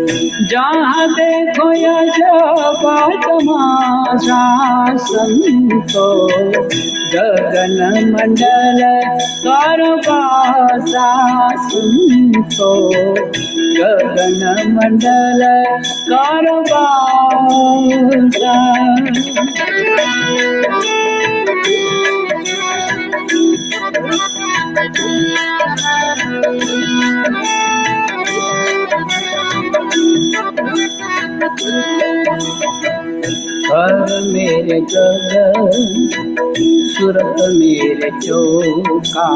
जहाँ देखो अजब तमाशा संतो, गगन मंडल करवासा संतो, गगन मंडल करवासा। कर मेरे गगन सुरत मेरे चौका,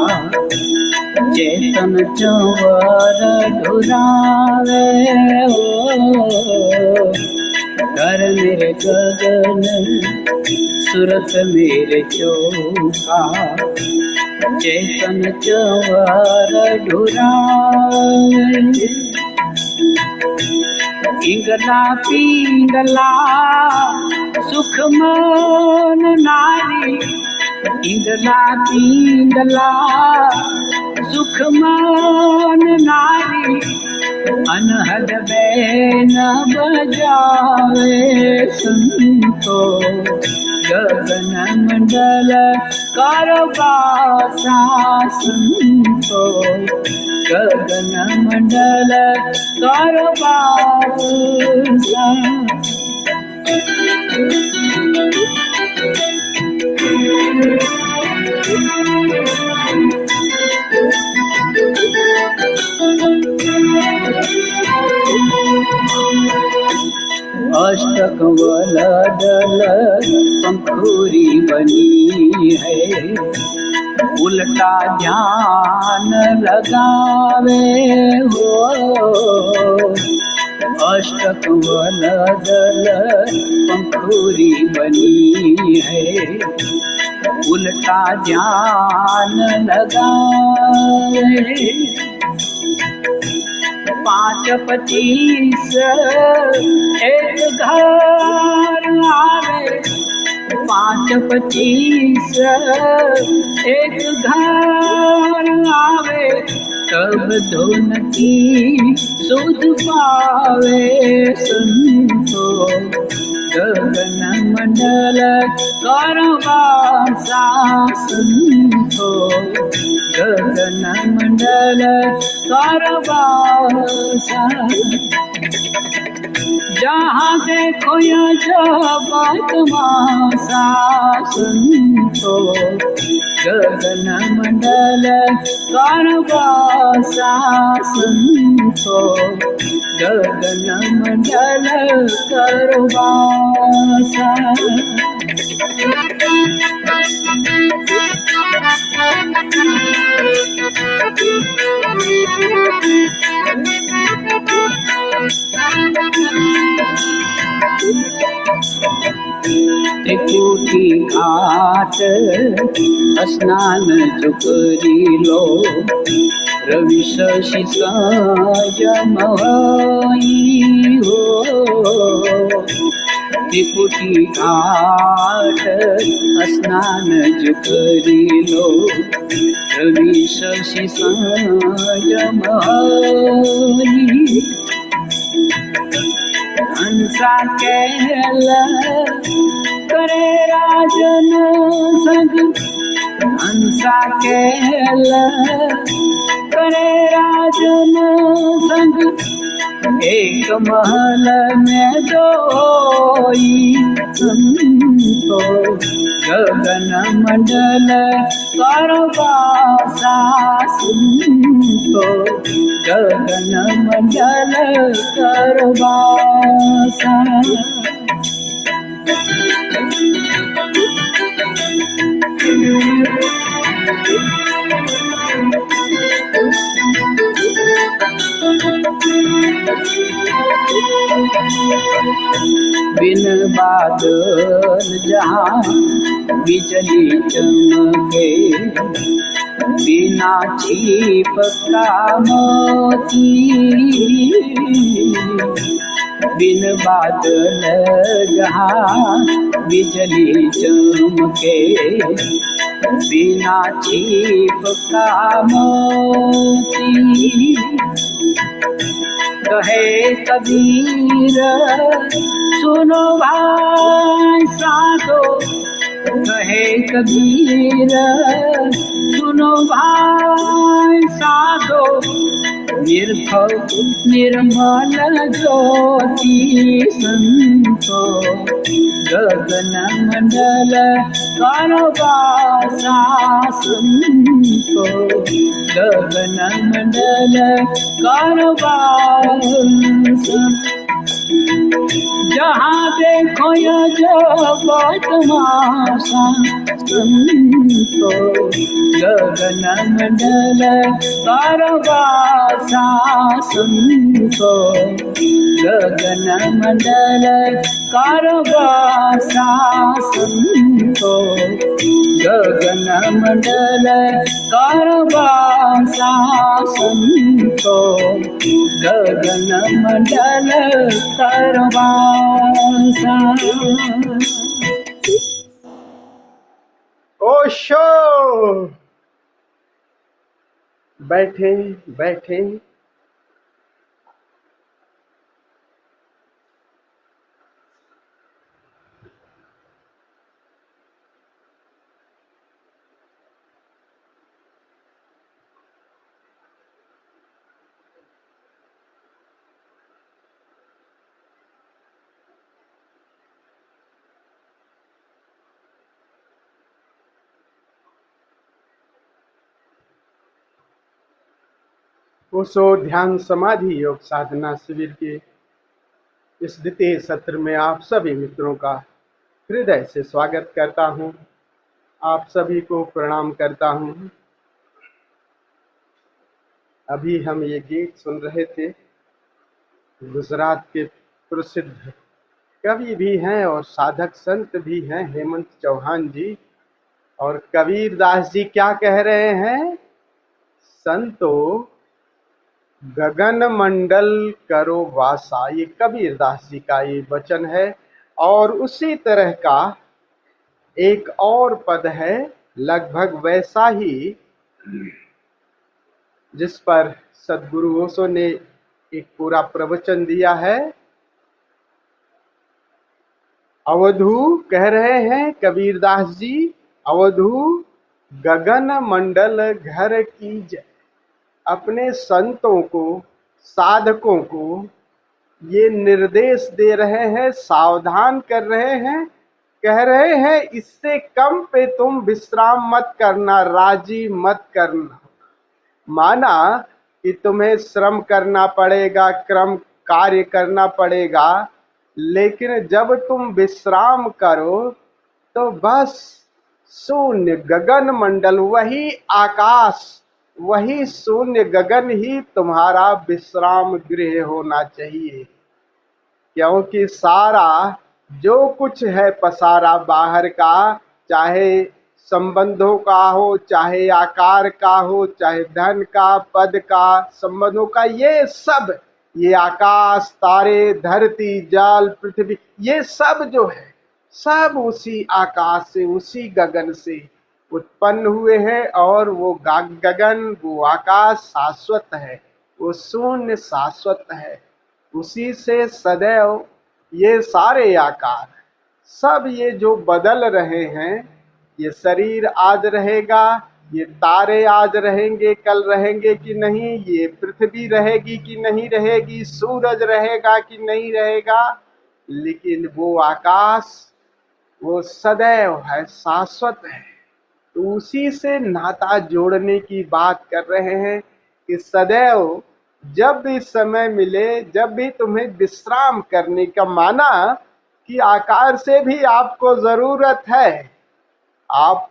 चेतन चंवर ढुरावे हो। कर मेरे गगन सुरत मेरे चौका, चेतन चंवर ढुरावे। इंगला पिंगला सुख मन नारी, इंगला पिंगला सुख मन नारी, अनहद बैन बजावे संतो, गगन मंडल करवासा संतो, गगन मंडल करवासा। अष्टक वलदल पंखुरी बनी है, उल्टा ध्यान लगावे हो। अष्टक वलदल पंखुरी बनी है, उल्टा ध्यान लगावे। 5-25 एक घर आवे, 5-25 एक घर आवे, तब धुन की सुध पावे संतो, गगन मंडल करवासा संतो, गगन मंडल करवासा। जहाँ देखो अजब तमाशा संतो, गगन मंडल करवासा संतो, गगन मंडल करवासा। त्रिकुटी घाट स्नान जो करी लो, रवि शशि संयमई हो। त्रिकुटी घाट स्नान जो करी लो, रवि शशि संयमई। हंसा कहल करे राजन संग, हंसा कहल करे राजन संग, एक महल में दोई संतो, गगन मंडल करवासा संतो, गगन मंडल करवासा। बिन बादल जहाँ बिजली चमके, बिना छिप का मोती। बिन बादल जहाँ बिजली चमके, बिना छिप का मोती। कहे कबीर सुनो भाई साधो, कहे कबीर सुनो भाई साधो, निर्भव निर्मल ज्योति संतो, गगन मंडल करो वासा संतो, गगन मंडल करो वासा। जहाँ देखो जगत मासा संतो, गगन मंडल करो वासा संतो, गगन मंडल करो वासा संतो, गगन मंडल करो वासा संतो, गगन मंडल करो वासा। ओशो, बैठे बैठे। ओशो ध्यान समाधि योग साधना शिविर के इस द्वितीय सत्र में आप सभी मित्रों का हृदय से स्वागत करता हूं। आप सभी को प्रणाम करता हूं। अभी हम ये गीत सुन रहे थे। गुजरात के प्रसिद्ध कवि भी हैं और साधक संत भी हैं हेमंत चौहान जी। और कबीरदास जी क्या कह रहे हैं? संतो गगन मंडल करो वासा। ये कबीरदास जी का ये वचन है। और उसी तरह का एक और पद है लगभग वैसा ही, जिस पर सदगुरु ओशो ने एक पूरा प्रवचन दिया है। अवधू कह रहे हैं कबीरदास जी, अवधू गगन मंडल घर कीजय। अपने संतों को, साधकों को ये निर्देश दे रहे हैं, सावधान कर रहे हैं, कह रहे हैं इससे कम पे तुम विश्राम मत करना, राजी मत करना। माना कि तुम्हें श्रम करना पड़ेगा, क्रम कार्य करना पड़ेगा, लेकिन जब तुम विश्राम करो तो बस शून्य गगन मंडल, वही आकाश, वही शून्य गगन ही तुम्हारा विश्राम गृह होना चाहिए। क्योंकि सारा जो कुछ है पसारा बाहर का, चाहे संबंधों का हो, चाहे आकार का हो, चाहे धन का, पद का, संबंधों का, ये सब, ये आकाश, तारे, धरती, जल, पृथ्वी, ये सब जो है सब उसी आकाश से, उसी गगन से उत्पन्न हुए हैं। और वो गगन, वो आकाश शाश्वत है, वो शून्य शाश्वत है। उसी से सदैव ये सारे आकार सब ये जो बदल रहे हैं, ये शरीर आज रहेगा, ये तारे आज रहेंगे, कल रहेंगे कि नहीं, ये पृथ्वी रहेगी कि नहीं रहेगी, सूरज रहेगा कि नहीं रहेगा, लेकिन वो आकाश वो सदैव है, शाश्वत है। तो उसी से नाता जोड़ने की बात कर रहे हैं कि सदैव जब भी समय मिले, जब भी तुम्हें विश्राम करने का, माना कि आकार से भी आपको जरूरत है। आप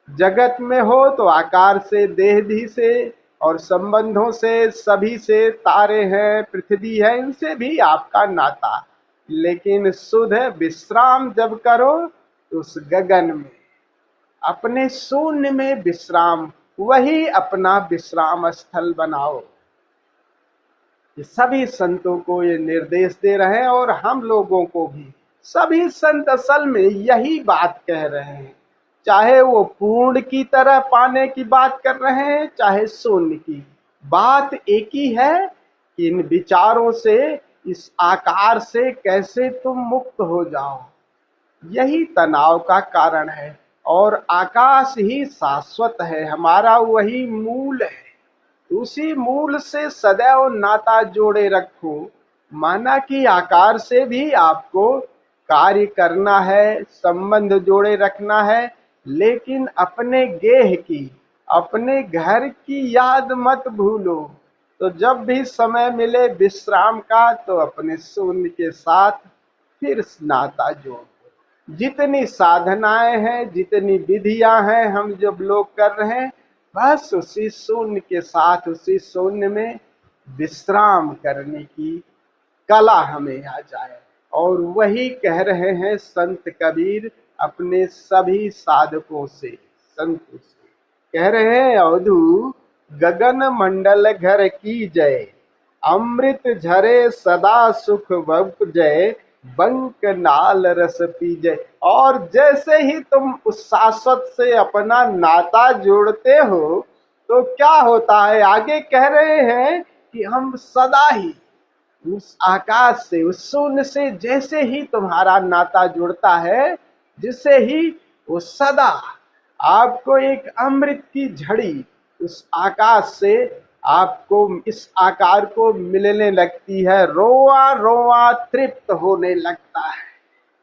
जगत में हो तो आकार से, देहधी से और संबंधों से, सभी से, तारे हैं, पृथ्वी है, इनसे भी आपका नाता। लेकिन शुद्ध विश्राम जब करो तो उस गगन में, अपने शून्य में विश्राम, वही अपना विश्राम स्थल बनाओ। ये सभी संतों को ये निर्देश दे रहे हैं और हम लोगों को भी। सभी संत असल में यही बात कह रहे हैं, चाहे वो पूर्ण की तरह पाने की बात कर रहे हैं, चाहे शून्य की। बात एक ही है इन विचारों से, इस आकार से कैसे तुम मुक्त हो जाओ। यही तनाव का कारण है। और आकाश ही शाश्वत है, हमारा वही मूल है। उसी मूल से सदैव नाता जोड़े रखो। माना कि आकार से भी आपको कार्य करना है, संबंध जोड़े रखना है, लेकिन अपने गेह की, अपने घर की याद मत भूलो। तो जब भी समय मिले विश्राम का, तो अपने शून्य के साथ फिर नाता जोड़ो। जितनी साधनाएं हैं, जितनी विधियां हैं, हम जब लोग कर रहे हैं, बस उसी शून्य के साथ, उसी शून्य में विश्राम करने की कला हमें आ जाए। और वही कह रहे हैं संत कबीर अपने सभी साधकों से, संतों से कह रहे हैं, अवधू गगन मंडल घर की जय, अमृत झरे सदा सुख जय, बंक नाल रस पीजय। और जैसे ही तुम उस शाश्वत से अपना नाता जोड़ते हो, तो क्या होता है, आगे कह रहे हैं कि हम सदा ही उस आकाश से, उस शून्य से जैसे ही तुम्हारा नाता जुड़ता है, जिससे ही वो सदा आपको एक अमृत की झड़ी उस आकाश से आपको इस आकार को मिलने लगती है, रोआ रोआ तृप्त होने लगता है।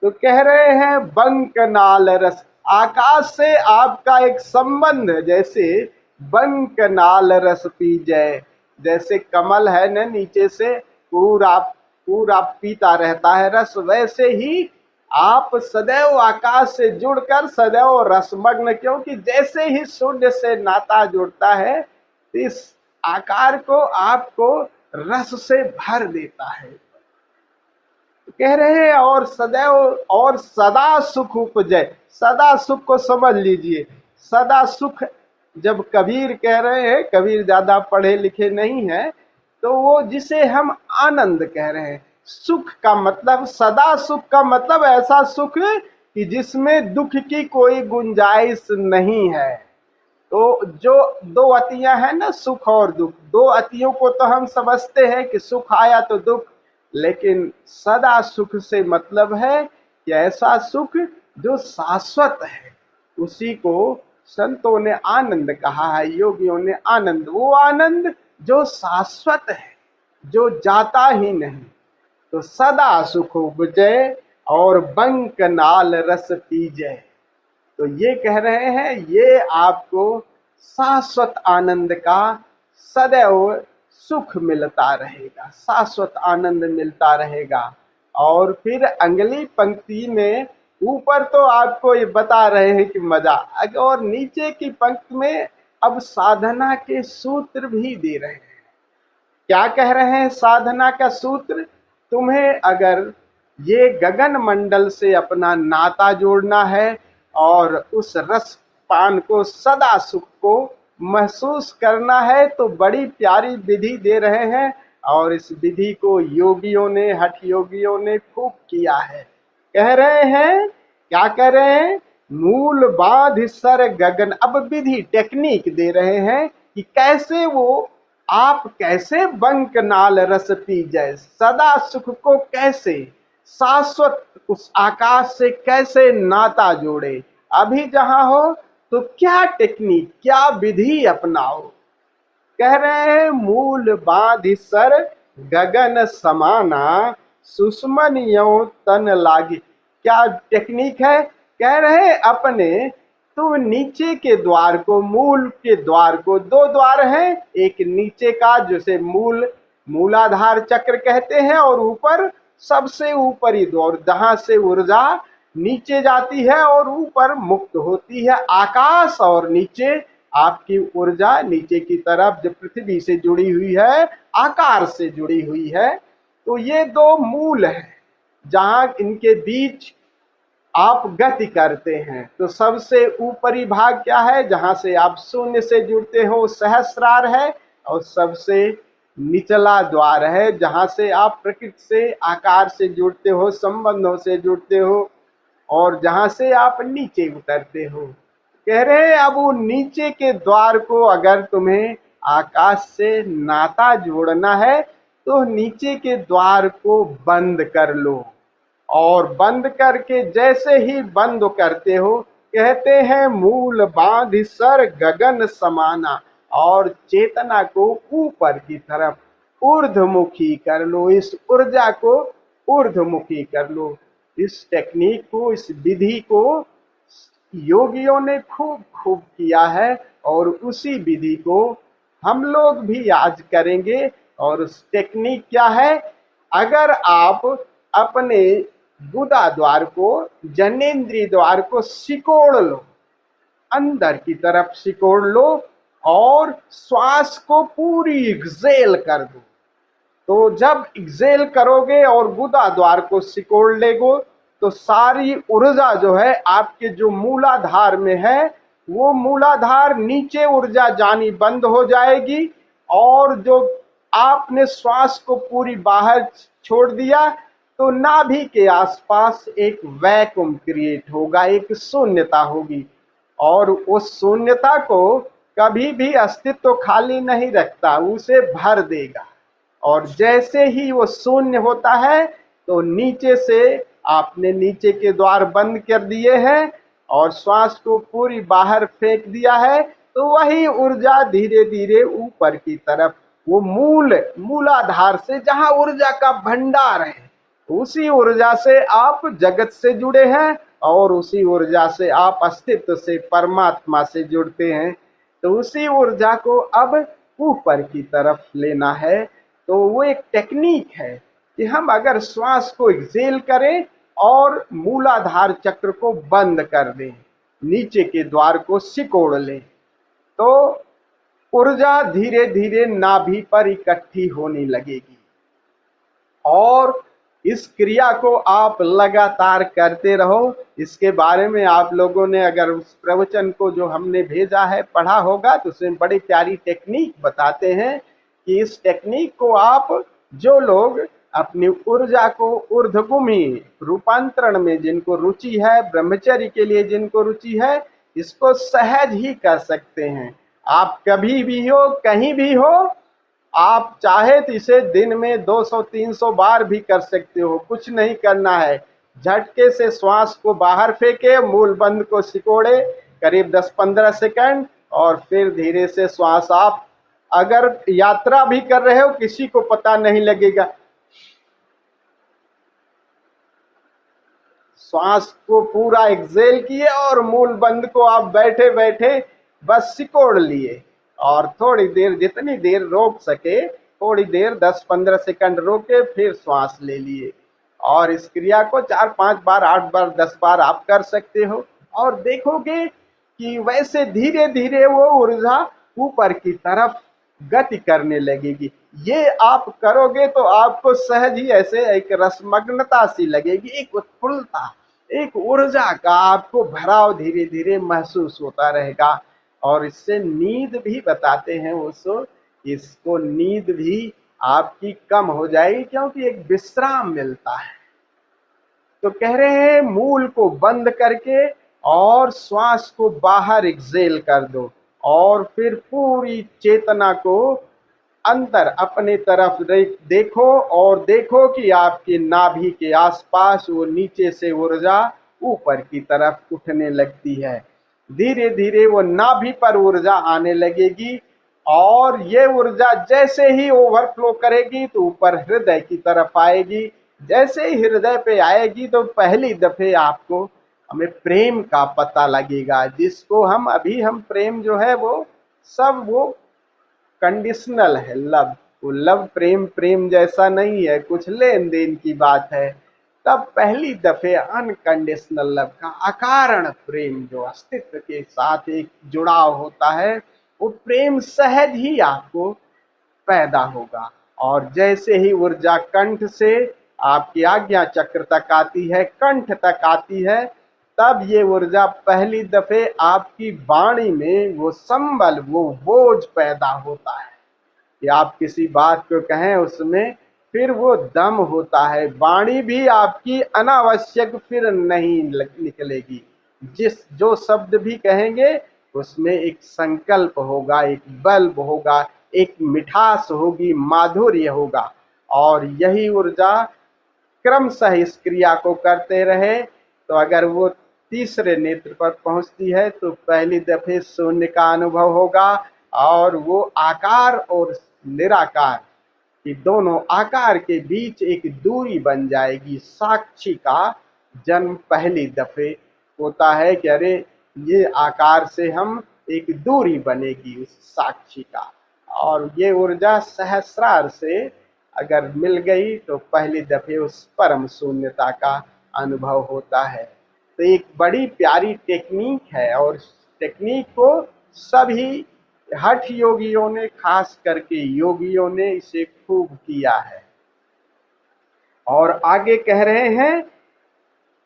तो कह रहे हैं बंक नाल रस, आकाश से आपका एक संबंध जैसे बंक नाल रस पी जाए। जैसे कमल है ना, नीचे से पूरा पूरा पीता रहता है रस, वैसे ही आप सदैव आकाश से जुड़कर सदैव रसमग्न, क्योंकि जैसे ही शून्य से नाता जुड़ता है, इस आकार को आपको रस से भर देता है। कह रहे हैं और सदैव और सदा सुख उपजय। सदा सुख को समझ लीजिए, सदा सुख जब कबीर कह रहे हैं, कबीर ज्यादा पढ़े लिखे नहीं है, तो वो जिसे हम आनंद कह रहे हैं, सुख का मतलब, सदा सुख का मतलब ऐसा सुख कि जिसमें दुख की कोई गुंजाइश नहीं है। तो जो दो अतियां हैं ना, सुख और दुख, दो अतियों को तो हम समझते हैं कि सुख आया तो दुख, लेकिन सदा सुख से मतलब है कि ऐसा सुख जो शाश्वत है, उसी को संतों ने आनंद कहा है, योगियों ने आनंद, वो आनंद जो शाश्वत है, जो जाता ही नहीं। तो सदा सुख उपजय और बंक नाल रस पीजय। तो ये कह रहे हैं, ये आपको शाश्वत आनंद का सदैव सुख मिलता रहेगा, शाश्वत आनंद मिलता रहेगा। और फिर अगली पंक्ति में ऊपर तो आपको ये बता रहे हैं कि मजा, और नीचे की पंक्ति में अब साधना के सूत्र भी दे रहे हैं। क्या कह रहे हैं साधना का सूत्र? तुम्हें अगर ये गगन मंडल से अपना नाता जोड़ना है और उस रस पान को, सदा सुख को महसूस करना है, तो बड़ी प्यारी विधि दे रहे हैं। और इस विधि को योगियों ने, हठ योगियों ने खूब किया है। कह रहे हैं, क्या कह रहे हैं, मूल बाध सर गगन। अब विधि, टेक्निक दे रहे हैं कि कैसे वो, आप कैसे बंक नाल रस पी जाए, सदा सुख को कैसे, शाश्वत उस आकाश से कैसे नाता जोड़े। अभी जहां हो तो क्या टेक्निक, क्या विधि अपनाओ। कह रहे हैं मूल बांध सर गगन समाना, सुषमन यो तन लागी। क्या टेक्निक है? कह रहे अपने तुम नीचे के द्वार को, मूल के द्वार को, दो द्वार हैं, एक नीचे का जिसे मूलाधार चक्र कहते हैं, और ऊपर सबसे ऊपरी द्वार जहां से ऊर्जा नीचे जाती है और ऊपर मुक्त होती है, आकाश, और नीचे आपकी ऊर्जा नीचे की तरफ जो पृथ्वी से जुड़ी हुई है, आकार से जुड़ी हुई है। तो ये दो मूल है जहां इनके बीच आप गति करते हैं। तो सबसे ऊपरी भाग क्या है, जहां से आप शून्य से जुड़ते हो, सहस्रार है। और सबसे निचला द्वार है जहां से आप प्रकृति से, आकार से जुड़ते हो, संबंधों से जुड़ते हो, और जहां से आप नीचे उतरते हो। कह रहे हैं अब वो नीचे के द्वार को अगर तुम्हें आकाश से नाता जोड़ना है, तो नीचे के द्वार को बंद कर लो, और बंद करके जैसे ही बंद करते हो, कहते हैं मूल बांध सर गगन समाना, और चेतना को ऊपर की तरफ ऊर्ध्वमुखी कर लो, इस ऊर्जा को ऊर्ध्वमुखी कर लो। इस टेक्निक को, इस विधि को योगियों ने खूब खूब किया है, और उसी विधि को हम लोग भी आज करेंगे। और उस टेक्निक क्या है? अगर आप अपने गुदा द्वार को, जनेंद्रिय द्वार को सिकोड़ लो, अंदर की तरफ सिकोड़ लो, और श्वास को पूरी एक्सेल कर दो। तो जब एक्सेल करोगे और गुदा द्वार को सिकोड़ लेगो, तो सारी ऊर्जा जो है आपके जो मूलाधार में है, वो मूलाधार नीचे ऊर्जा जानी बंद हो जाएगी, और जो आपने श्वास को पूरी बाहर छोड़ दिया, तो नाभि के आसपास एक वैक्यूम क्रिएट होगा, एक शून्यता होगी, और उस शून्यता को कभी भी अस्तित्व खाली नहीं रखता, उसे भर देगा। और जैसे ही वो शून्य होता है, तो नीचे से आपने नीचे के द्वार बंद कर दिए हैं और श्वास को पूरी बाहर फेंक दिया है, तो वही ऊर्जा धीरे धीरे ऊपर की तरफ, वो मूलाधार से, जहां ऊर्जा का भंडार है, उसी ऊर्जा से आप जगत से जुड़े हैं, और उसी ऊर्जा से आप अस्तित्व से, परमात्मा से जुड़ते हैं। तो उसी ऊर्जा को अब ऊपर की तरफ लेना है। तो वो एक टेक्निक है कि हम अगर श्वास को एक्सेल करें और मूलाधार चक्र को बंद कर दें, नीचे के द्वार को सिकोड़ लें, तो ऊर्जा धीरे धीरे नाभि पर इकट्ठी होने लगेगी। और इस क्रिया को आप लगातार करते रहो। इसके बारे में आप लोगों ने अगर उस प्रवचन को जो हमने भेजा है पढ़ा होगा, तो उसमें बड़ी प्यारी टेक्निक बताते हैं कि इस टेक्निक को आप, जो लोग अपनी ऊर्जा को ऊर्ध्वगामी रूपांतरण में जिनको रुचि है, ब्रह्मचर्य के लिए जिनको रुचि है, इसको सहज ही कर सकते हैं। आप कभी भी हो, कहीं भी हो, आप चाहे तो इसे दिन में 200-300 बार भी कर सकते हो। कुछ नहीं करना है, झटके से श्वास को बाहर फेंके, मूल बंद को सिकोड़े करीब 10-15 सेकंड, और फिर धीरे से श्वास, आप अगर यात्रा भी कर रहे हो, किसी को पता नहीं लगेगा। श्वास को पूरा एक्सेल किए और मूल बंद को आप बैठे बैठे बस सिकोड़ लिए, और थोड़ी देर, जितनी देर रोक सके, थोड़ी देर 10-15 सेकंड रोके, फिर श्वास ले लिए। और इस क्रिया को 4-5 बार, 8 बार, 10 बार आप कर सकते हो, और देखोगे कि वैसे धीरे धीरे वो ऊर्जा ऊपर की तरफ गति करने लगेगी। ये आप करोगे तो आपको सहज ही ऐसे एक रसमग्नता सी लगेगी, एक उत्फुल्लता, एक ऊर्जा का आपको भराव धीरे धीरे महसूस होता रहेगा। और इससे नींद भी बताते हैं इसको नींद भी आपकी कम हो जाएगी, क्योंकि एक विश्राम मिलता है। तो कह रहे हैं मूल को बंद करके और श्वास को बाहर एक्सेल कर दो, और फिर पूरी चेतना को अंदर अपने तरफ देखो, और देखो कि आपके नाभि के आसपास वो नीचे से ऊर्जा ऊपर की तरफ उठने लगती है। धीरे धीरे वो नाभि पर ऊर्जा आने लगेगी, और ये ऊर्जा जैसे ही ओवरफ्लो करेगी तो ऊपर हृदय की तरफ आएगी। जैसे ही हृदय पे आएगी तो पहली दफे आपको, हमें प्रेम का पता लगेगा, जिसको हम प्रेम जो है वो सब वो कंडीशनल है। लव, वो लव प्रेम जैसा नहीं है, कुछ लेन देन की बात है। तब पहली दफे अनकंडीशनल लव का, अकारण प्रेम, जो अस्तित्व के साथ एक जुड़ाव होता है, वो प्रेम सहज ही आपको पैदा होगा। और जैसे ही ऊर्जा कंठ से आपकी आज्ञा चक्र तक आती है, कंठ तक आती है, तब ये ऊर्जा पहली दफे आपकी वाणी में वो संबल, वो बोझ पैदा होता है कि आप किसी बात को कहें, उसमें फिर वो दम होता है। वाणी भी आपकी अनावश्यक फिर नहीं निकलेगी। जो शब्द भी कहेंगे उसमें एक संकल्प होगा, एक बल होगा, एक मिठास होगी, माधुर्य होगा। और यही ऊर्जा क्रमशः इस क्रिया को करते रहे तो अगर वो तीसरे नेत्र पर पहुंचती है तो पहली दफे शून्य का अनुभव होगा और वो आकार और निराकार कि दोनों आकार के बीच एक दूरी बन जाएगी। साक्षी का जन्म पहली दफे होता है कि अरे ये आकार से हम एक दूरी बनेगी उस साक्षी का, और ये ऊर्जा सहस्रार से अगर मिल गई तो पहली दफे उस परम शून्यता का अनुभव होता है। तो एक बड़ी प्यारी टेक्निक है और टेक्निक को सभी हठ योगियों ने, खास करके योगियों ने इसे खूब किया है। और आगे कह रहे हैं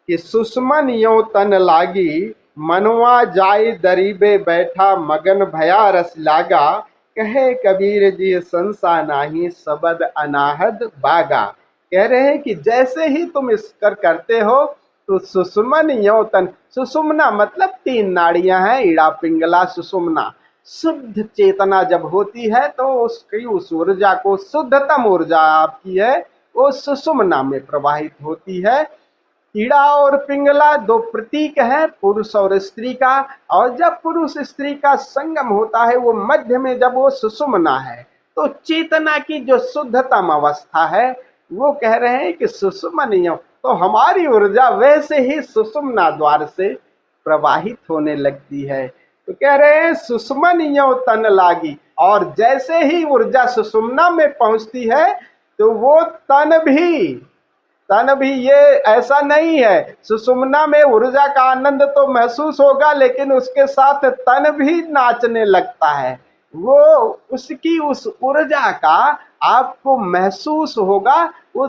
कि सुषमन यो तन लागी, मनवा जाय दरीबे बैठा, मगन भया रस लागा, कहे कबीर जी संसा नाही, सबद अनाहद बागा। कह रहे हैं कि जैसे ही तुम इसकर करते हो तो सुषमन यो तन, सुषुम्ना मतलब 3 नाड़ियां हैं, ईड़ा पिंगला सुषुम्ना। शुद्ध चेतना जब होती है तो उसकी उस ऊर्जा को, शुद्धतम ऊर्जा आपकी है वो सुषुम्ना में प्रवाहित होती है। ईड़ा और पिंगला 2 प्रतीक हैं पुरुष और स्त्री का, और जब पुरुष स्त्री का संगम होता है वो मध्य में जब वो सुषुम्ना है तो चेतना की जो शुद्धतम अवस्था है वो कह रहे हैं कि सुषुम्ना। तो हमारी ऊर्जा वैसे ही सुषुम्ना द्वार से प्रवाहित होने लगती है। तो कह रहे हैं सुषुम्ना तन लागी, और जैसे ही ऊर्जा सुषुम्ना में पहुंचती है तो वो तन भी ये ऐसा नहीं है, सुषुम्ना में ऊर्जा का आनंद तो महसूस होगा लेकिन उसके साथ तन भी नाचने लगता है। वो उसकी उस ऊर्जा का आपको महसूस होगा, वो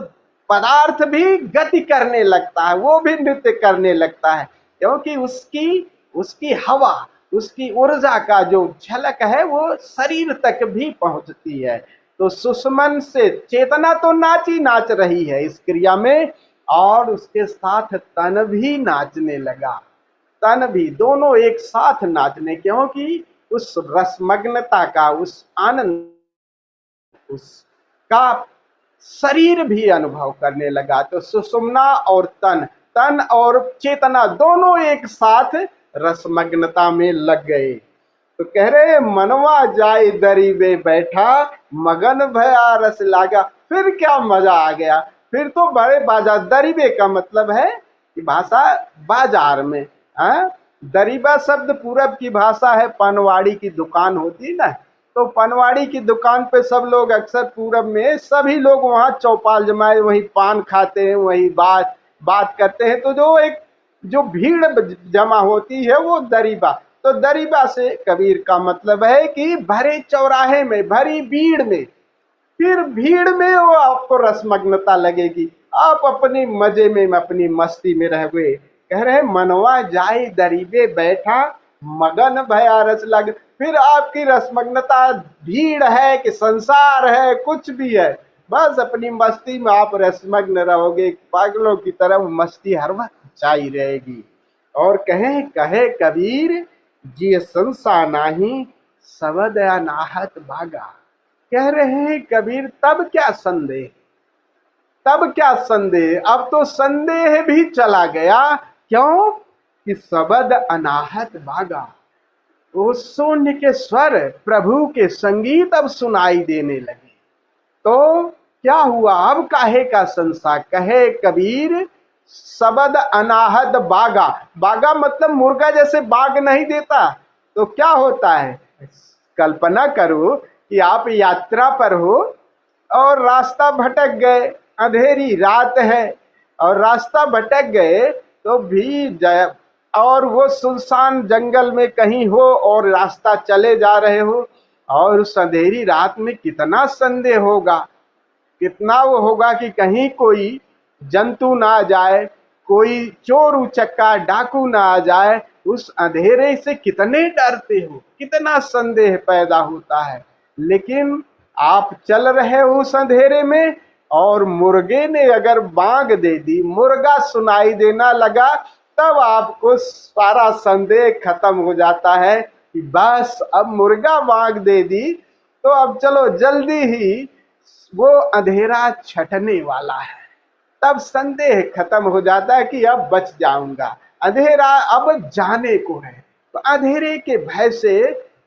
पदार्थ भी गति करने लगता है, वो भी नृत्य करने लगता है, क्योंकि उसकी हवा, उसकी ऊर्जा का जो झलक है वो शरीर तक भी पहुंचती है। तो सुषुम्ना से चेतना तो नाच रही है इस क्रिया में, और उसके साथ तन भी नाचने लगा। तन भी, दोनों एक साथ नाचने, क्योंकि उस रसमग्नता का, उस आनंद, उसका शरीर भी अनुभव करने लगा। तो सुषुम्ना और तन और चेतना दोनों एक साथ रसमग्नता में लग गए। तो कह रहे मनवा जाए दरीबे बैठा, मगन भया रस लागा। फिर क्या मजा आ गया, फिर तो बड़े बाजार, दरीबे का मतलब है कि भाषा बाजार में, दरीबा शब्द पूरब की भाषा है, पनवाड़ी की दुकान होती ना, तो पनवाड़ी की दुकान पे सब लोग अक्सर पूरब में सभी लोग वहाँ चौपाल जमाए, वही पान खाते हैं, वही बात करते हैं। तो जो भीड़ जमा होती है वो दरीबा। तो दरीबा से कबीर का मतलब है कि भरे चौराहे में, भरी भीड़ में, फिर भीड़ में वो आपको रसमग्नता लगेगी, आप अपनी मजे में, अपनी मस्ती में रहोगे। कह रहे मनवा जाए दरीबे बैठा, मगन भया रस लग। फिर आपकी रसमग्नता भीड़ है कि संसार है, कुछ भी है, बस अपनी मस्ती में आप रसमग्न रहोगे, पागलों की तरह मस्ती हर वक्त चाई रहेगी। और कहे कबीर जी संसा नाही, सबद अनाहत बागा। कह रहे हैं कबीर तब क्या संदेह, अब तो संदेह भी चला गया। क्यों कि सबद अनाहत बागा, वो शून्य के स्वर, प्रभु के संगीत अब सुनाई देने लगे। तो क्या हुआ, अब काहे का संसार। कहे कबीर सबद अनाहत बागा, बागा मतलब मुर्गा जैसे बाग नहीं देता, तो क्या होता है, कल्पना करो कि आप यात्रा पर हो और रास्ता भटक गए, अंधेरी रात है और रास्ता भटक गए, तो भी और वो सुनसान जंगल में कहीं हो और रास्ता चले जा रहे हो, और उस अंधेरी रात में कितना संदेह होगा, कितना वो होगा कि कहीं कोई जंतु ना आ जाए, कोई चोर उचक्का डाकू ना आ जाए। उस अंधेरे से कितने डरते हो, कितना संदेह पैदा होता है। लेकिन आप चल रहे हो उस अंधेरे में, और मुर्गे ने अगर बांग दे दी, मुर्गा सुनाई देना लगा, तब आपको सारा संदेह खत्म हो जाता है कि बस अब मुर्गा बांग दे दी तो अब चलो जल्दी ही वो अंधेरा छटने वाला है, तब संदेह खत्म हो जाता है कि अब बच जाऊंगा, अंधेरा अब जाने को है। तो अंधेरे के भय से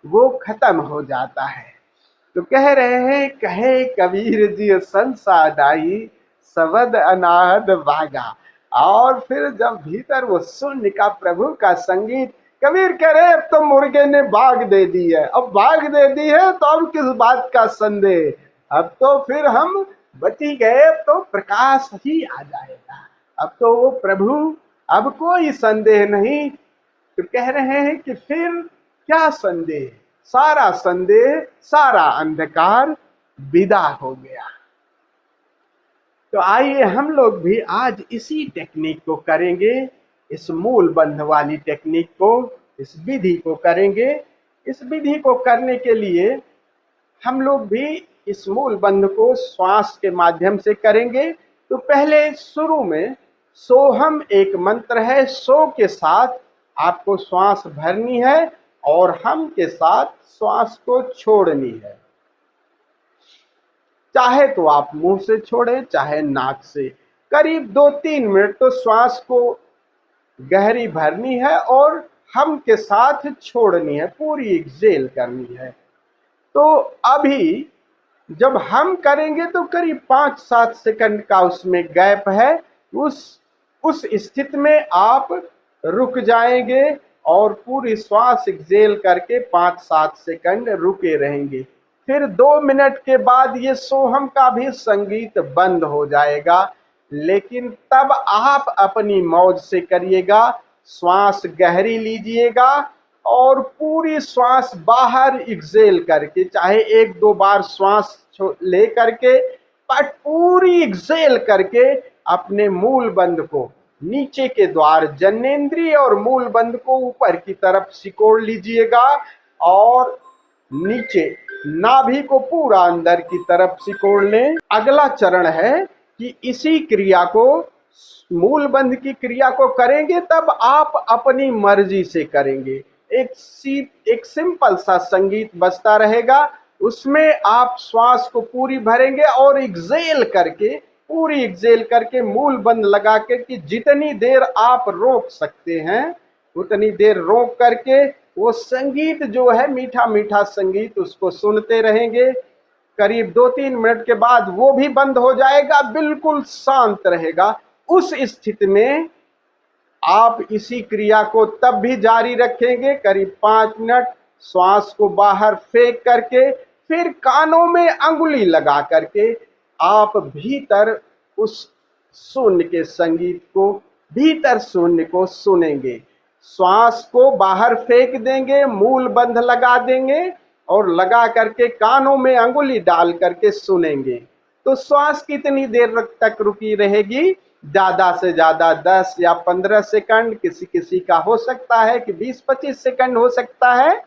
वो खत्म हो जाता है। तो कह रहे हैं, कहे कबीर जी संसादाई सबद अनाहद भागा। और फिर जब भीतर वो शून्य का प्रभु का संगीत, कबीर कह रहे अब तो मुर्गे ने भाग दे दी है, अब भाग दे दी है तो अब किस बात का संदेह, अब तो फिर हम बच ही गए, तो प्रकाश ही आ जाएगा, अब तो वो प्रभु, अब कोई संदेह नहीं। तो कह रहे हैं कि फिर क्या संदेह, सारा संदेह, सारा अंधकार विदा हो गया। तो आइए हम लोग भी आज इसी टेक्निक को करेंगे, इस मूल बंध वाली टेक्निक को, इस विधि को करेंगे। इस विधि को करने के लिए हम लोग भी इस मूल बंध को श्वास के माध्यम से करेंगे। तो पहले शुरू में सोहम एक मंत्र है, सो के साथ आपको श्वास भरनी है और हम के साथ श्वास को छोड़नी है। चाहे तो आप मुंह से छोड़ें, चाहे नाक से। करीब 2-3 मिनट तो श्वास को गहरी भरनी है और हम के साथ छोड़नी है, पूरी एक्सेल करनी है। तो अभी जब हम करेंगे तो करीब 5-7 सेकंड का उसमें गैप है। उस स्थिति में आप रुक जाएंगे और पूरी श्वास एक्सेल करके 5-7 सेकंड रुके रहेंगे। फिर 2 मिनट के बाद ये सोहम का भी संगीत बंद हो जाएगा, लेकिन तब आप अपनी मौज से करिएगा। श्वास गहरी लीजिएगा और पूरी श्वास बाहर एक्सेल करके, चाहे 1-2 बार श्वास ले करके, बट पूरी एक्सेल करके अपने मूल बंध को, नीचे के द्वार जनेंद्रिय और मूल बंध को ऊपर की तरफ सिकोड़ लीजिएगा और नीचे नाभि को पूरा अंदर की तरफ सिकोड़ लें। अगला चरण है कि इसी क्रिया को, मूल बंध की क्रिया को करेंगे तब आप अपनी मर्जी से करेंगे। एक सिंपल सा संगीत बजता रहेगा, उसमें आप श्वास को पूरी भरेंगे और एक्सेल करके, पूरी एक्सेल करके मूल बंद लगा के कि जितनी देर आप रोक सकते हैं उतनी देर रोक करके वो संगीत जो है, मीठा मीठा संगीत, उसको सुनते रहेंगे। करीब 2-3 मिनट के बाद वो भी बंद हो जाएगा, बिल्कुल शांत रहेगा। उस स्थिति में आप इसी क्रिया को तब भी जारी रखेंगे, करीब 5 मिनट श्वास को बाहर फेंक करके, फिर कानों में अंगुली लगा करके आप भीतर उस शून्य के संगीत को, भीतर शून्य को सुनेंगे। श्वास को बाहर फेंक देंगे, मूल बंध लगा देंगे और लगा करके कानों में अंगुली डाल करके सुनेंगे। तो श्वास कितनी देर तक रुकी रहेगी? ज्यादा से ज्यादा 10 या 15 सेकंड, किसी किसी का हो सकता है कि 20-25 सेकंड हो सकता है।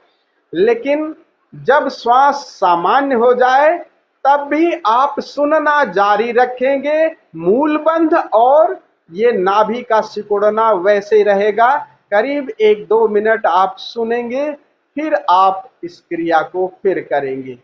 लेकिन जब श्वास सामान्य हो जाए तब भी आप सुनना जारी रखेंगे, मूल बंध और ये नाभि का सिकुड़ना वैसे रहेगा। करीब 1-2 मिनट आप सुनेंगे, फिर आप इस क्रिया को फिर करेंगे।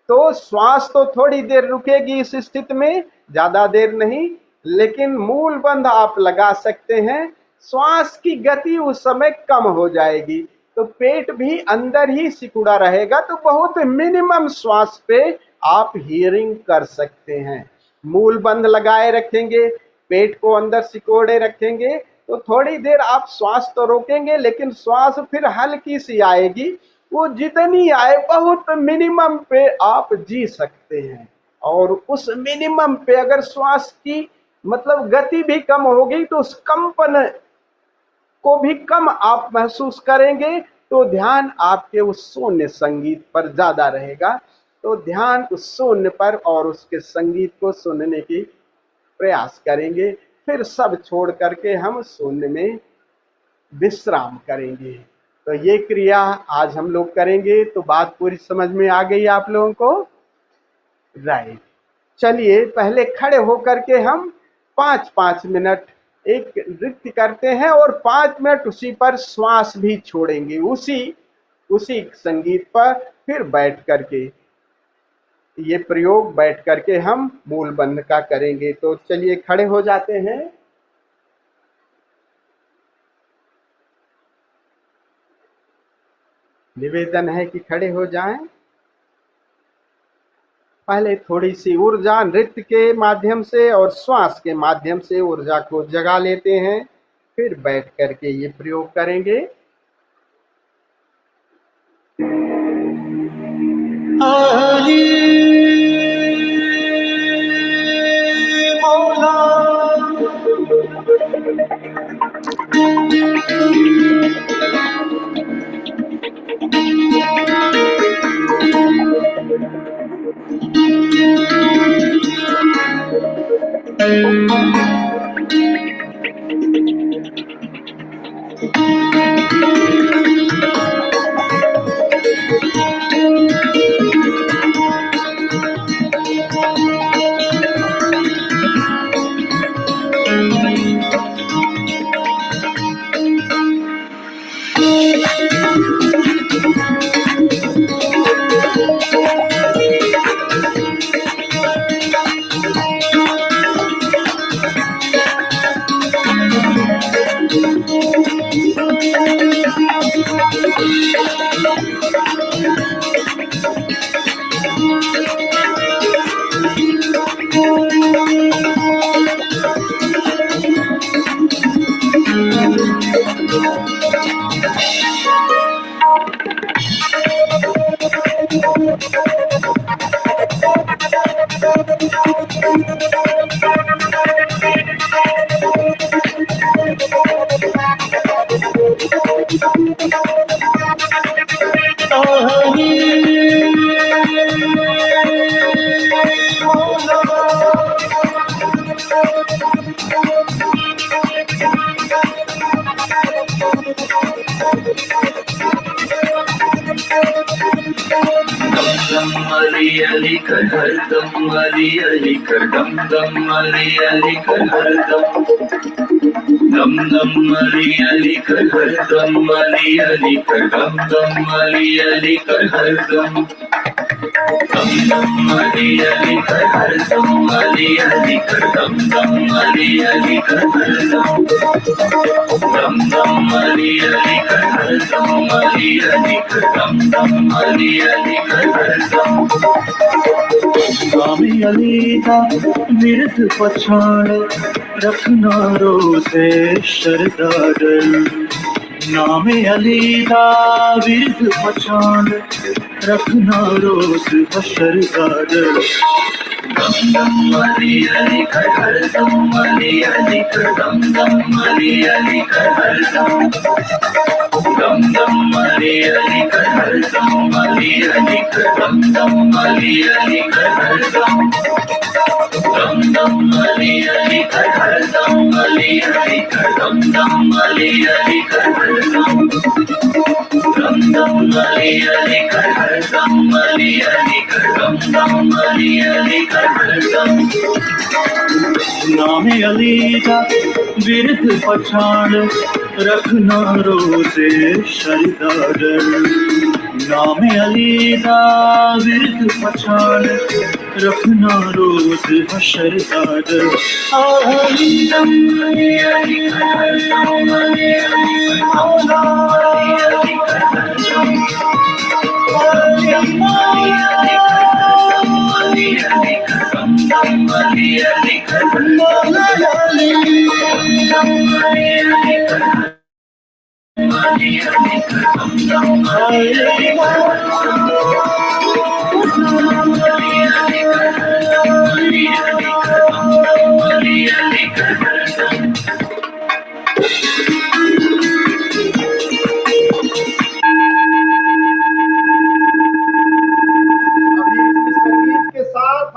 तो श्वास तो थोड़ी देर रुकेगी इस स्थिति में, ज्यादा देर नहीं, लेकिन मूल बंध आप लगा सकते हैं। श्वास की गति उस समय कम हो जाएगी, तो पेट भी अंदर ही सिकुड़ा रहेगा, तो बहुत मिनिमम श्वास पे आप हियरिंग कर सकते हैं। मूल बंध लगाए रखेंगे, पेट को अंदर सिकोड़े रखेंगे, तो थोड़ी देर आप श्वास तो रोकेंगे, लेकिन श्वास फिर हल्की सी आएगी, वो जितनी आए बहुत मिनिमम पे आप जी सकते हैं। और उस मिनिमम पे अगर श्वास की मतलब गति भी कम होगी तो उस कंपन को भी कम आप महसूस करेंगे, तो ध्यान आपके उस शून्य संगीत पर ज्यादा रहेगा। तो ध्यान उस शून्य पर और उसके संगीत को सुनने की प्रयास करेंगे। फिर सब छोड़ करके हम शून्य में विश्राम करेंगे। तो ये क्रिया आज हम लोग करेंगे। तो बात पूरी समझ में आ गई आप लोगों को? राइट। चलिए पहले खड़े होकर के हम 5-5 मिनट एक नृत्य करते हैं और 5 मिनट उसी पर श्वास भी छोड़ेंगे, उसी संगीत पर फिर बैठ करके। ये प्रयोग बैठ करके हम मूल बंध का करेंगे। तो चलिए खड़े हो जाते हैं। निवेदन है कि खड़े हो जाएं। पहले थोड़ी सी ऊर्जा नृत्य के माध्यम से और श्वास के माध्यम से ऊर्जा को जगा लेते हैं, फिर बैठ करके ये प्रयोग करेंगे। Ali kar har dam Ali kar dam dam Ali kar har dam dam Ali kar har dam Ali kar dam dam Ali kar har dam dam Ali kar har dam Ali kar dam dam Ali kar har dam dam Ali kar har dam Ali kar dam dam Ali kar har dam स्वामी अली का विरत पछाड़ रखना रोज़े शरदार नाम अली का विरत पछाड़ रखना रोज़ शरदार dam dam Ali kar har dam Ali kar dam dam Ali kar har dam dam Ali kar har dam Ali kar dam dam Ali kar har dam dam Ali kar har dam Ali kar dam dam Ali kar har dam dam Ali kar har dam Ali kar dam dam Ali kar har dam नाम अली का विरत पछाड़ रखना रोज़े शरदार नाम अली का विरत पछाड़ रखना रोज़ शरदार dam Ali kar har dam Ali kar har dam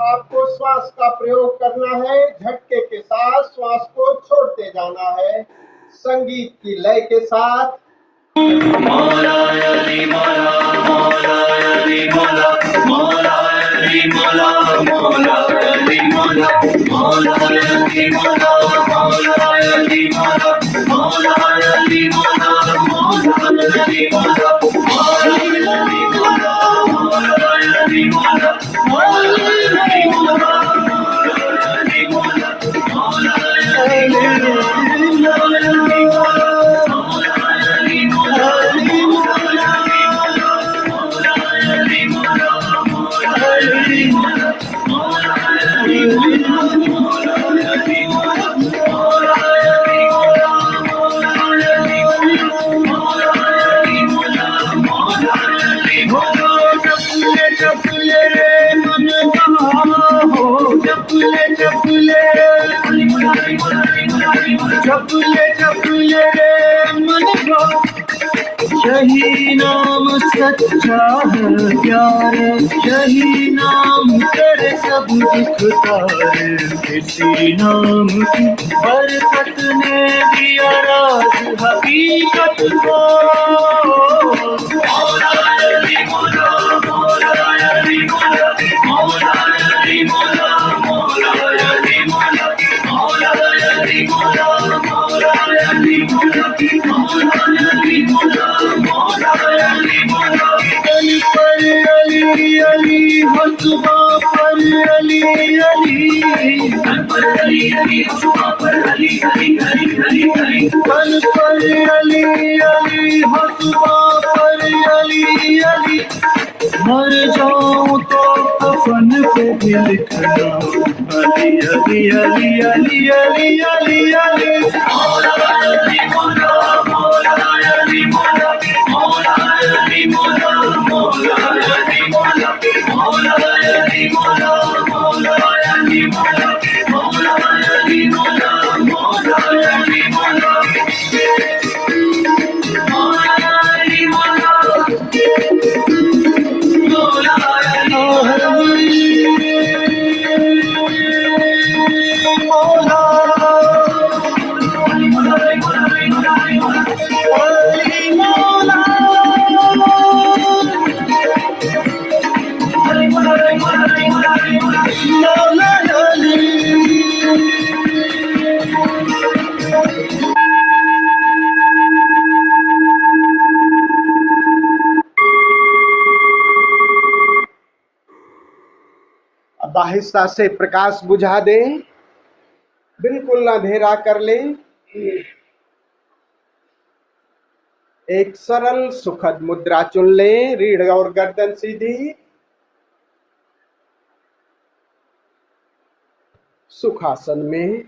आपको श्वास का प्रयोग करना है। झटके के साथ श्वास को छोड़ते जाना है, संगीत की लय के साथ। मौला अली मौला मौला अली मौला मौला अली मौला मौला अली मौला मौला अली मौला मौला अली मौला मौला अली मौला मौला अली मौला मौला अली मौला मौला अली मौला मौला चपले चपले चपले चपले मन को यही नाम सच्चा है प्यार, यही नाम तेरे सब दुख तारे। इसी नाम की बरकत ने दिया राज हकीकत को। मौला अली मौला, मौला अली मौला, मौला अली मौला, मौला अली मौला, मौला अली मौला, मौला अली मौला, मौला अली मौला, मौला अली मौला। अली पर अली अली हसबा पर अली अली, पर अली अली हसबा पर अली अली अली अली अली, पर अली अली हसबा पर अली अली। मर जाऊं तो कफन पे भी लिखना अली अली अली अली अली अली अली। मौला अली मौला, मौला अली मौला, मौला अली मौला, मौला अली मौला, मौला अली मौला, मौला अली मौला, मौला अली मौला, मौला अली मौला, मौला अली मौला। अब आहिस्ता से प्रकाश बुझा दें, बिल्कुल अंधेरा कर लें। एक सरल सुखद मुद्रा चुन लें, रीढ़ और गर्दन सीधी, सुखासन में।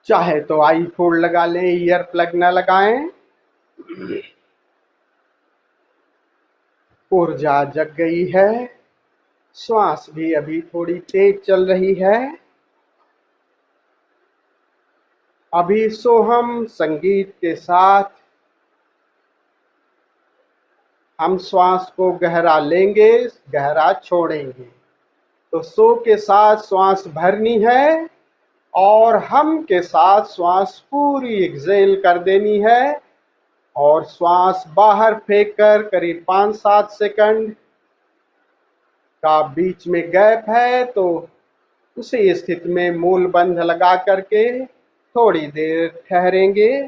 चाहे तो आई फोल्ड लगा लें, ईयर प्लग न लगाएं। ऊर्जा जग गई है, श्वास भी अभी थोड़ी तेज चल रही है। अभी सोहम संगीत के साथ हम श्वास को गहरा लेंगे, गहरा छोड़ेंगे। तो सो के साथ श्वास भरनी है और हम के साथ श्वास पूरी एक्सेल कर देनी है और श्वास बाहर फेंक कर करीब 5-7 सेकंड का बीच में गैप है, तो उसी स्थिति में मूल बंध लगा करके थोड़ी देर ठहरेंगे।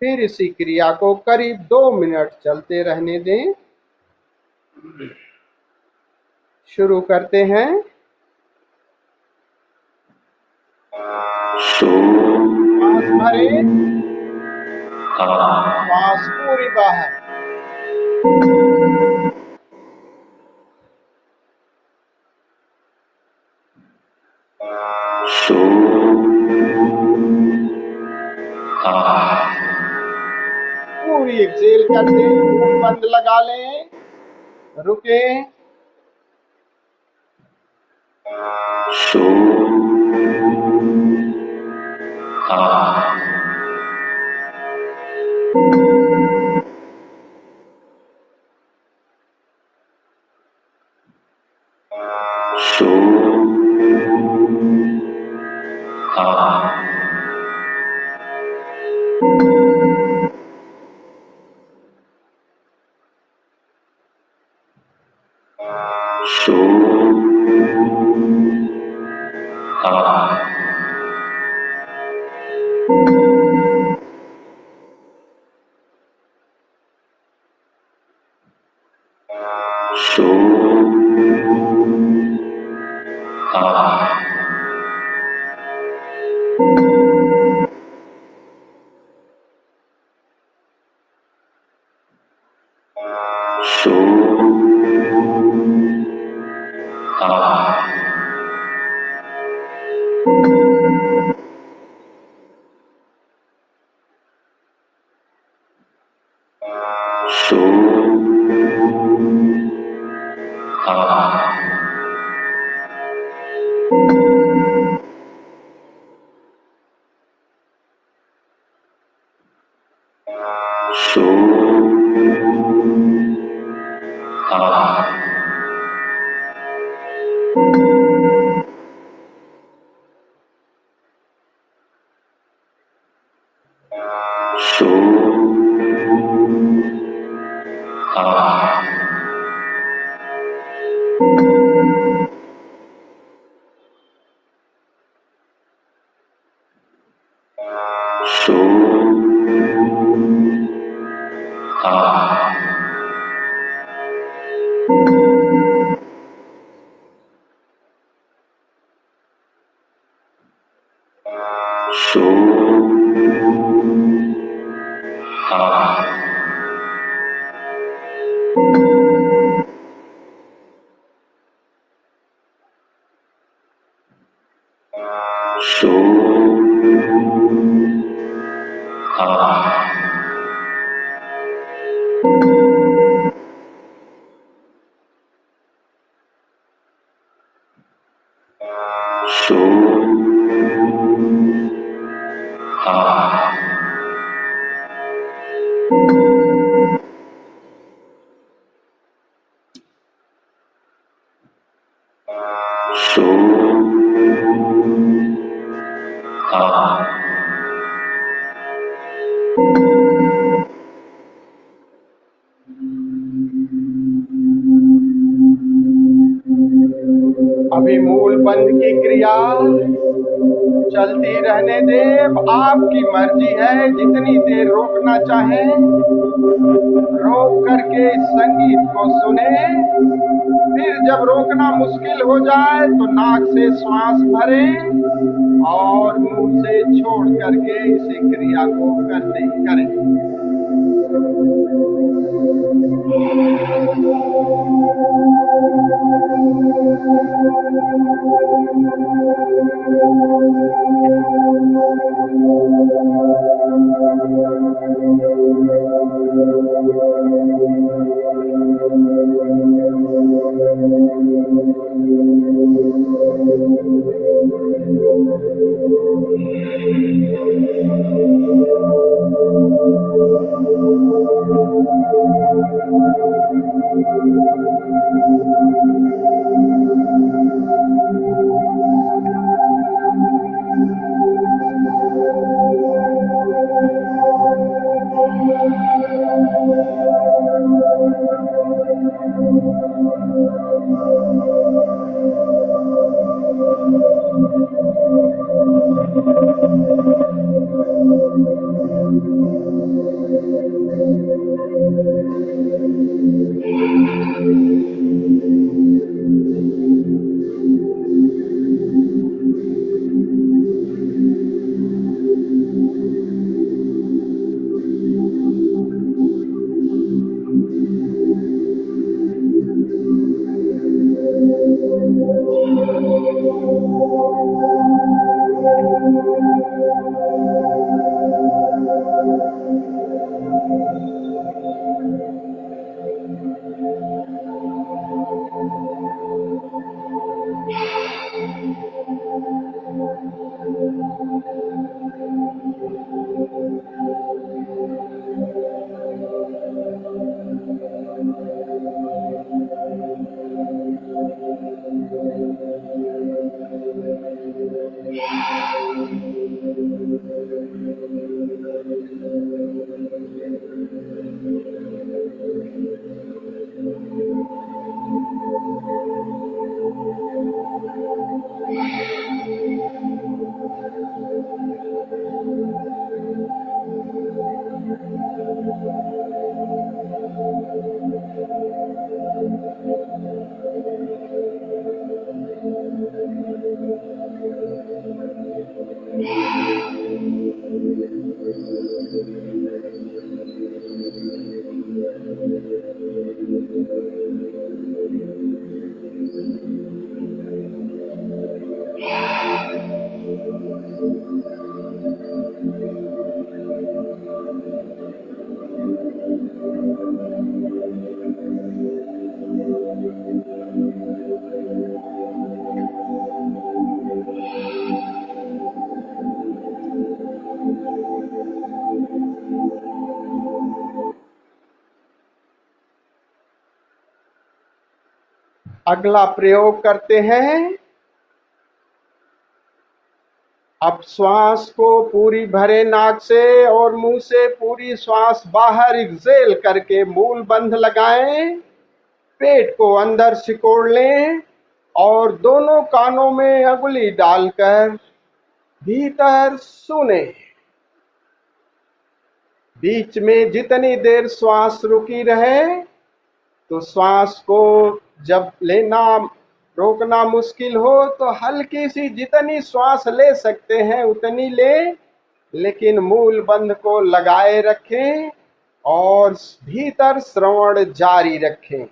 फिर इसी क्रिया को करीब 2 मिनट चलते रहने दें। शुरू करते हैं। श्वास भरे, श्वास पूरी बाहर। पूरी एक्सेल करते, मुंह बंद लगा लें, रुके। सो सो सो सो सो सो सो सो अभी मूल बंद की क्रिया चलती रहने दे। अब आपकी मर्जी है, जितनी देर रोकना चाहे रोक करके इस संगीत को सुने। फिर जब रोकना मुश्किल हो जाए तो नाक से श्वास भरें और मुंह से छोड़ करके इस क्रिया को करते करें। अगला प्रयोग करते हैं। अब श्वास को पूरी भरे नाक से और मुंह से पूरी श्वास बाहर एक्सेल करके मूल बंध लगाएं। पेट को अंदर सिकोड़ लें और दोनों कानों में अंगुली डालकर भीतर सुने। बीच में जितनी देर श्वास रुकी रहे तो श्वास को जब लेना रोकना मुश्किल हो तो हल्की सी जितनी श्वास ले सकते हैं उतनी लें, लेकिन मूल बंध को लगाए रखें और भीतर श्रवण जारी रखें।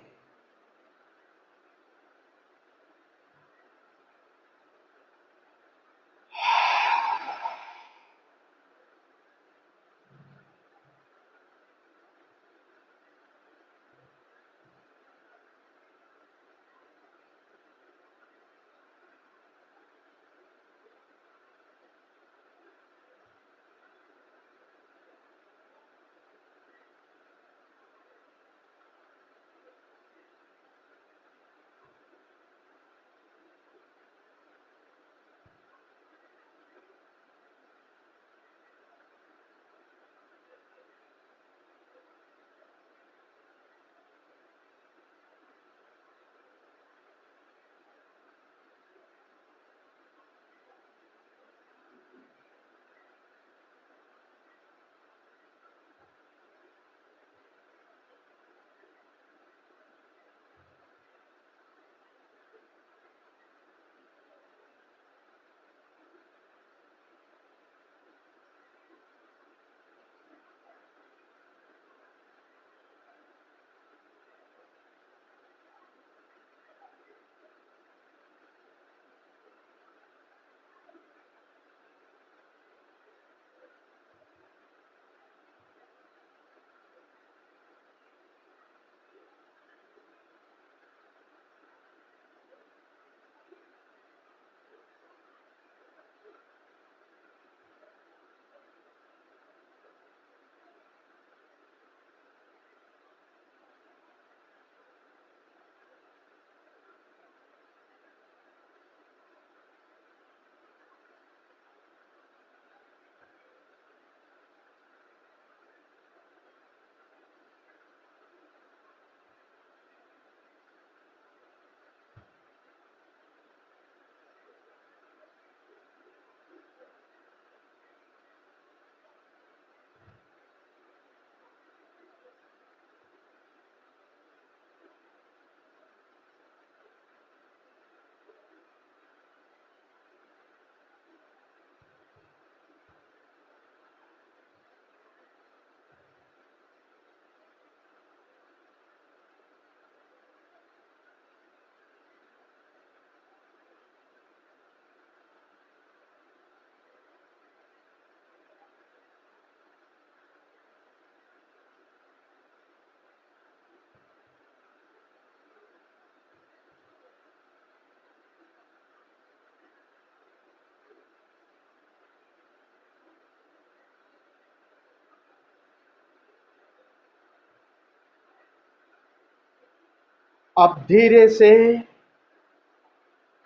अब धीरे से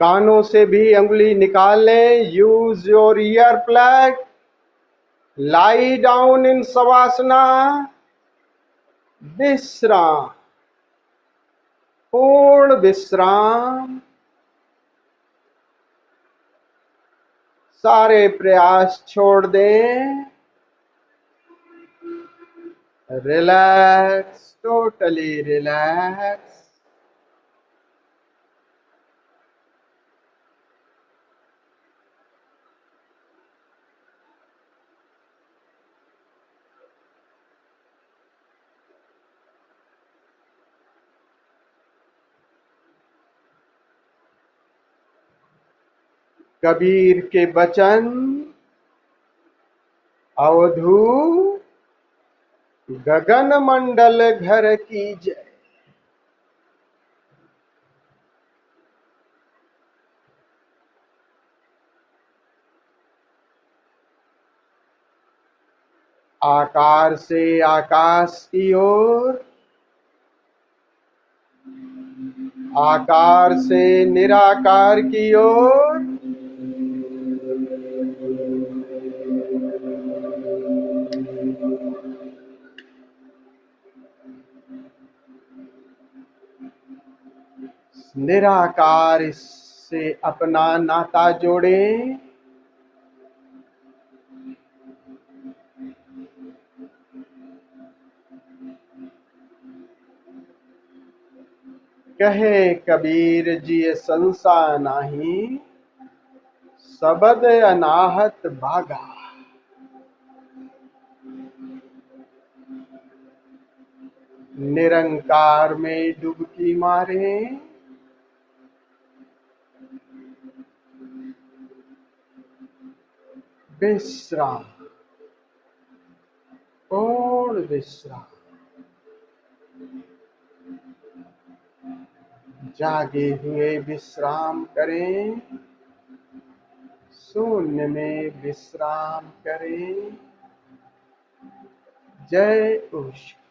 कानों से भी अंगुली निकाल लें। Use your ear plug. Lie down in shavasana. विश्राम, पूर्ण विश्राम। सारे प्रयास छोड़ दें। Relax, totally relax. कबीर के वचन, अवधू गगन मंडल घर की जय। आकार से आकाश की ओर, आकार से निराकार की ओर, निराकार से अपना नाता जोड़ें। कहे कबीर जी संसार नाही, सबद अनाहत बागा। निरंकार में डुबकी मारे, विश्राम, पूर्ण विश्राम। जागे हुए विश्राम करें, शून्य में विश्राम करें। जय उष।